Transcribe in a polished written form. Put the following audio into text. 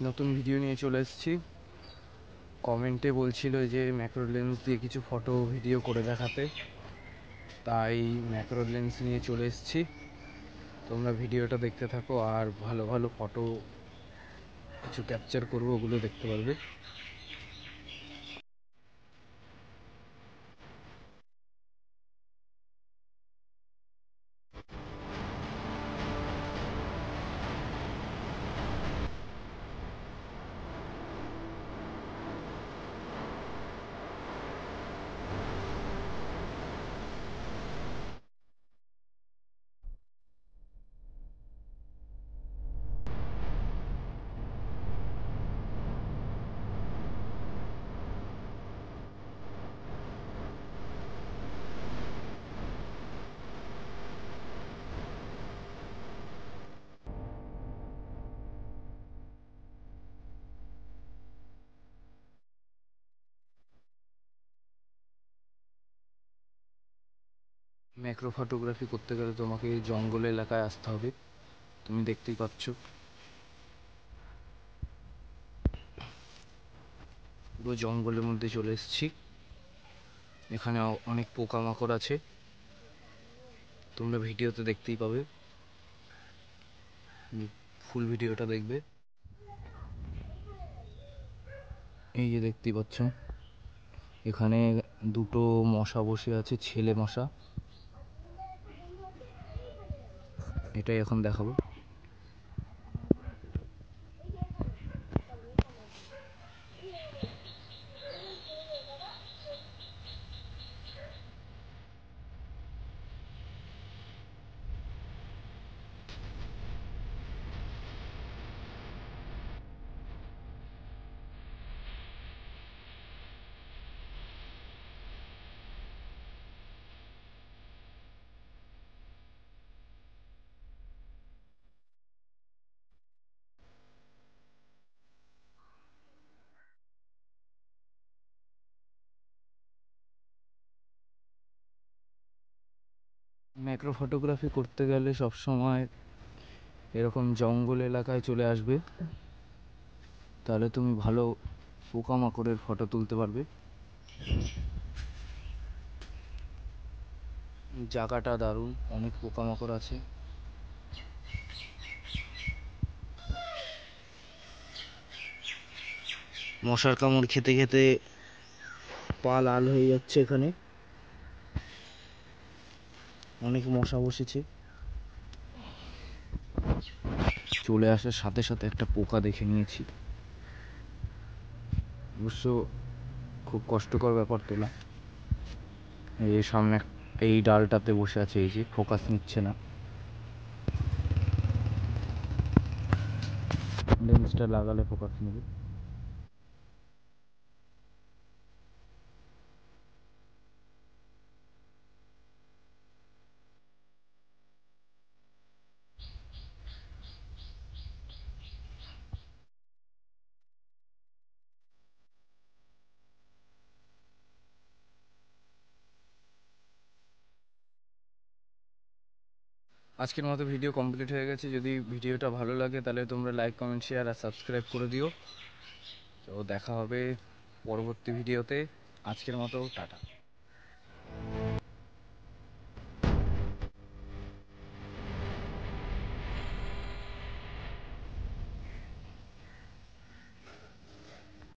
নতুন ভিডিও নিয়ে চলে এসেছি। কমেন্টে বলছিল যে ম্যাক্রো লেন্স দিয়ে কিছু ফটো ভিডিও করে দেখাতে, তাই ম্যাক্রো লেন্স নিয়ে চলে এসেছি। তোমরা ভিডিওটা দেখতে থাকো আর ভালো ভালো ফটো কিছু ক্যাপচার করবো, ওগুলো দেখতে পারবে। ম্যাক্রো ফটোগ্রাফি করতে গেলে তোমাকে জঙ্গল এলাকায় আসতে হবে। তুমি দেখতেই পাচ্ছ পুরো জঙ্গলের মধ্যে চলে এসেছি। এখানে অনেক পোকামাকড় আছে, তোমরা ভিডিওতে দেখতেই পাবে। ফুল ভিডিওটা দেখবে। এই যে দেখতেই পাচ্ছ, এখানে দুটো মশা বসে আছে, ছেলে মশা। এটাই এখন দেখাবো। ম্যাক্রো ফটোগ্রাফি করতে গেলে সবসময় এরকম জঙ্গল এলাকায় চলে আসবে, তাহলে তুমি ভালো পোকামাকড়ের ফটো তুলতে পারবে। জায়গাটা দারুণ, অনেক পোকামাকড় আছে। মশার কামড় খেতে খেতে পা লাল হয়ে যাচ্ছে। এখানে অনেক মশা বসেছে। চলে আসার সাথে সাথে একটা পোকা দেখে নিয়েছি। অবশ্য খুব কষ্টকর ব্যাপার তোলা। এই সামনে এই ডালটাতে বসে আছে, এই যে ফোকাস নিচ্ছে না। লেন্সটা লাগালে ফোকাস নেবে। আজকের মতো ভিডিও কমপ্লিট হয়ে গেছে। যদি ভিডিওটা ভালো লাগে তাহলে তোমরা লাইক, কমেন্ট, শেয়ার আর সাবস্ক্রাইব করে দিও। তো দেখা হবে পরবর্তী ভিডিওতে। আজকের মতো টাটা।